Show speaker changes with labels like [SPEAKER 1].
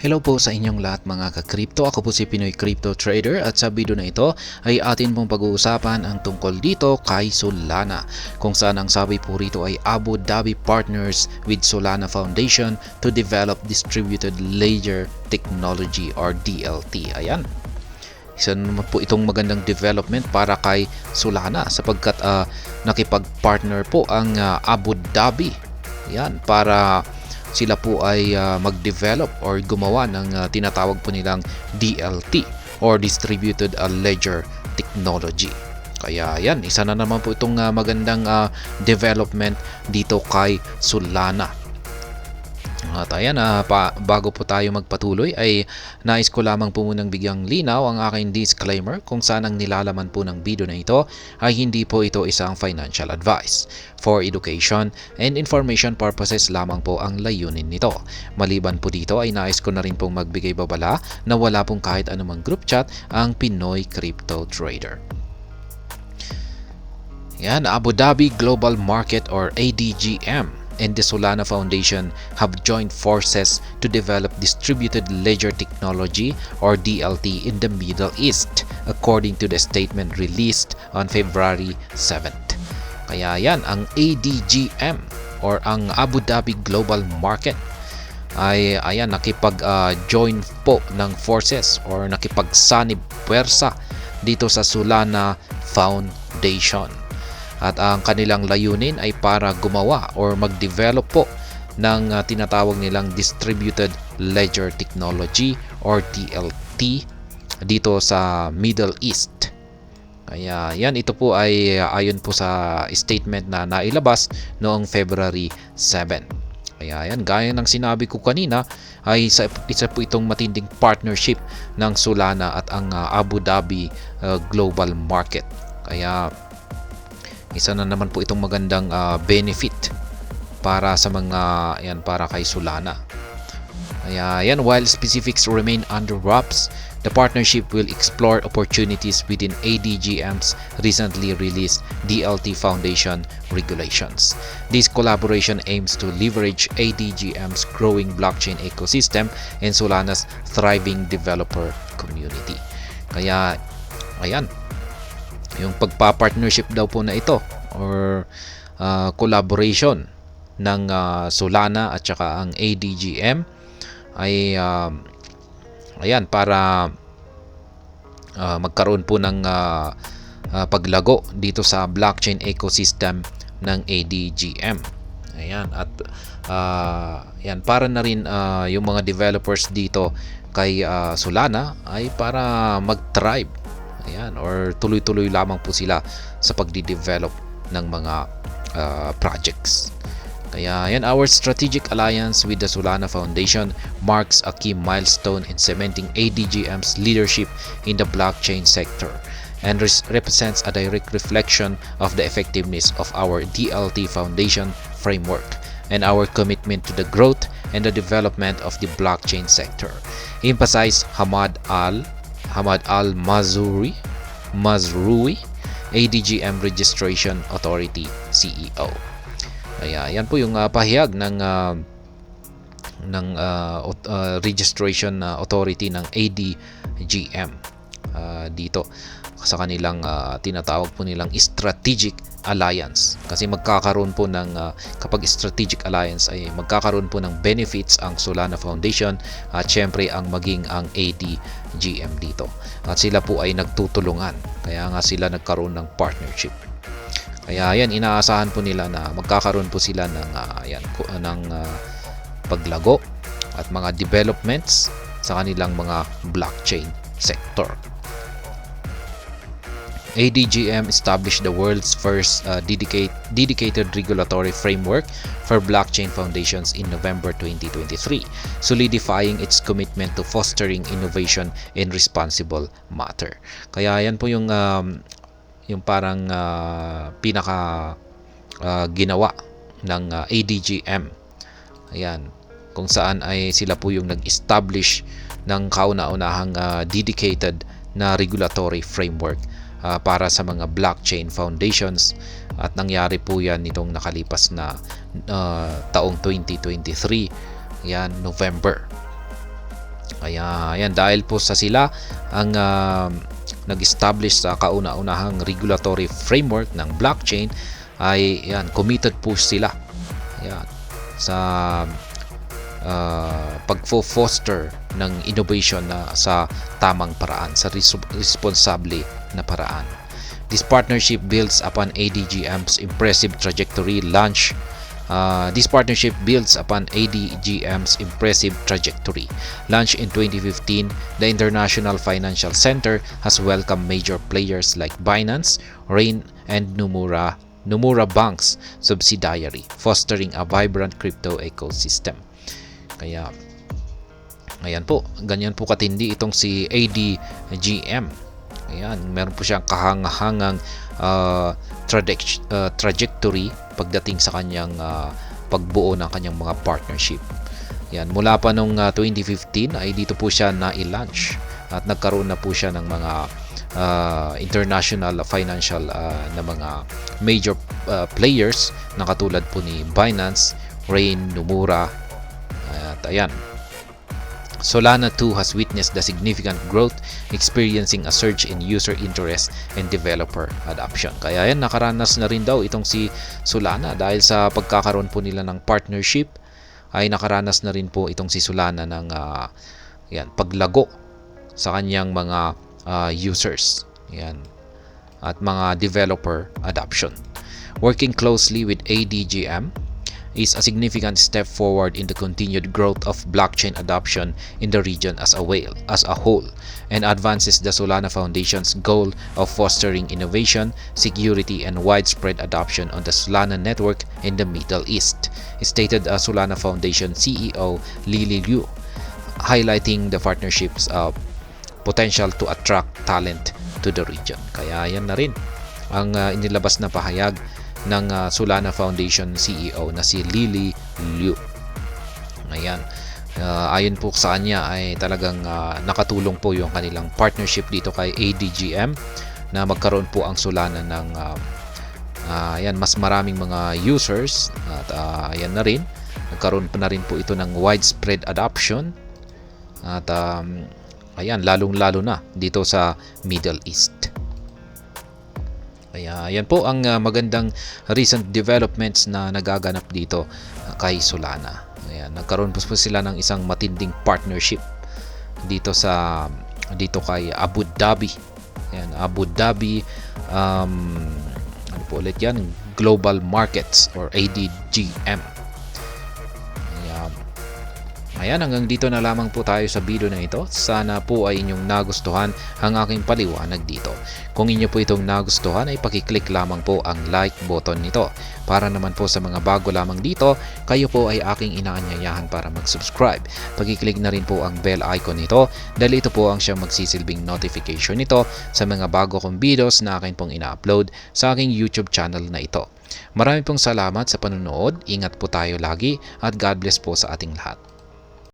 [SPEAKER 1] Hello po sa inyong lahat mga ka-crypto. Ako po si Pinoy Crypto Trader at sa video na ito ay atin pong pag-uusapan ang tungkol dito kay Solana, kung saan ang sabi po rito ay Abu Dhabi partners with Solana Foundation to develop Distributed Ledger Technology or DLT. Ayan. Isa naman po itong magandang development para kay Solana sapagkat nakipag-partner po ang Abu Dhabi. Yan, para sila po ay mag-develop or gumawa ng tinatawag po nilang DLT or Distributed Ledger Technology. Kaya yan, isa na naman po itong magandang development dito kay Solana. At ayan, bago po tayo magpatuloy ay nais ko lamang po munang bigyang linaw ang aking disclaimer kung saan ang nilalaman po ng video na ito ay hindi po ito isang financial advice. For education and information purposes lamang po ang layunin nito. Maliban po dito ay nais ko na rin pong magbigay babala na wala pong kahit anumang group chat ang Pinoy Crypto Trader. Yan, Abu Dhabi Global Market or ADGM and the Solana Foundation have joined forces to develop Distributed Ledger Technology or DLT in the Middle East, according to the statement released on February 7th. Kaya yan, ang ADGM or ang Abu Dhabi Global Market ay ayan, nakipag-join po ng forces or nakipagsanib puwersa dito sa Solana Foundation. At ang kanilang layunin ay para gumawa or mag-develop po ng tinatawag nilang Distributed Ledger Technology or DLT dito sa Middle East. Kaya yan, ito po ay ayon po sa statement na nailabas noong February 7. Kaya yan, gaya ng sinabi ko kanina, ay isa po itong matinding partnership ng Solana at ang Abu Dhabi Global Market. Kaya isa na naman po itong magandang benefit para sa mga yan, para kay Solana. Kaya yan, while specifics remain under wraps, the partnership will explore opportunities within ADGM's recently released DLT Foundation regulations. This collaboration aims to leverage ADGM's growing blockchain ecosystem and Solana's thriving developer community. Kaya ayan, yung pagpa-partnership daw po na ito or collaboration ng Solana at saka ang ADGM ay ayan, para magkaroon po ng paglago dito sa blockchain ecosystem ng ADGM. Ayan, at yan, para na rin yung mga developers dito kay Solana ay para mag-thrive. Ayan, or tuloy-tuloy lamang po sila sa pagdi-develop ng mga projects. Kaya yan, our strategic alliance with the Solana Foundation marks a key milestone in cementing ADGM's leadership in the blockchain sector and represents a direct reflection of the effectiveness of our DLT Foundation framework and our commitment to the growth and the development of the blockchain sector, emphasized Hamad Al-Mazroui, ADGM Registration Authority CEO. Kaya yan po yung pahayag ng registration authority ng ADGM dito sa kanilang tinatawag po nilang strategic alliance, kasi magkakaroon po ng kapag strategic alliance ay magkakaroon po ng benefits ang Solana Foundation at syempre ang maging ang ADGM dito, at sila po ay nagtutulungan, kaya nga sila nagkaroon ng partnership. Kaya yan, inaasahan po nila na magkakaroon po sila ng paglago at mga developments sa kanilang mga blockchain sector. ADGM established the world's first dedicated regulatory framework for blockchain foundations in November 2023, solidifying its commitment to fostering innovation in responsible manner. Kaya yan po yung parang pinaka ginawa ng ADGM. Ayan, kung saan ay sila po yung nag-establish ng kauna-unahang dedicated na regulatory framework para sa mga blockchain foundations, at nangyari po yan nitong nakalipas na taong 2023, yan, November. Kaya yan, dahil po sa sila ang nag-establish sa kauna-unahang regulatory framework ng blockchain, ay yan, committed po sila yan, sa pagfo-foster ng innovation na sa tamang paraan, sa responsable na paraan. This partnership builds upon ADGM's impressive trajectory launch. This partnership builds upon ADGM's impressive trajectory. Launched in 2015, the International Financial Center has welcomed major players like Binance, Rain, and Nomura Bank's subsidiary, fostering a vibrant crypto ecosystem. Kaya, ayan po, ganyan po katindi itong si ADGM. Ayan, meron po siyang kahangahangang trajectory pagdating sa kanyang pagbuo ng kanyang mga partnership. Yan, mula pa nung 2015 ay dito po siya na-launch at nagkaroon na po siya ng mga international financial na mga major players na katulad po ni Binance, Rain, Nomura, at ayan. Solana too has witnessed the significant growth, experiencing a surge in user interest and developer adoption. Kaya yan, nakaranas na rin daw itong si Solana dahil sa pagkakaroon po nila ng partnership, ay nakaranas na rin po itong si Solana ng yan, paglago sa kanyang mga users, yan, at mga developer adoption. Working closely with ADGM is a significant step forward in the continued growth of blockchain adoption in the region as a whole, and advances the Solana Foundation's goal of fostering innovation, security, and widespread adoption on the Solana network in the Middle East, stated Solana Foundation CEO Lily Liu, highlighting the partnership's potential to attract talent to the region. Kaya yan na rin ang inilabas na pahayag ng Solana Foundation CEO na si Lily Liu. Ayan. Ayon po sa kanya ay talagang nakatulong po yung kanilang partnership dito kay ADGM na magkaroon po ang Solana ng ayan, mas maraming mga users at ayan na rin, nagkaroon pa na rin po ito ng widespread adoption at ayan, lalong-lalo na dito sa Middle East. Kaya yan po ang magandang recent developments na nagaganap dito kay Solana. Ayan, nagkaroon po sila ng isang matinding partnership dito kay Abu Dhabi. Ayan, Abu Dhabi ano po ulit yan? Global Markets or ADGM. Ayan, hanggang dito na lamang po tayo sa video na ito. Sana po ay inyong nagustuhan ang aking paliwanag dito. Kung inyo po itong nagustuhan ay pakiclick lamang po ang like button nito. Para naman po sa mga bago lamang dito, kayo po ay aking inaanyayahan para mag-subscribe. Pakiclick na rin po ang bell icon nito dahil ito po ang siyang magsisilbing notification nito sa mga bago kong videos na akin pong ina-upload sa aking YouTube channel na ito. Marami pong salamat sa panonood. Ingat po tayo lagi at God bless po sa ating lahat.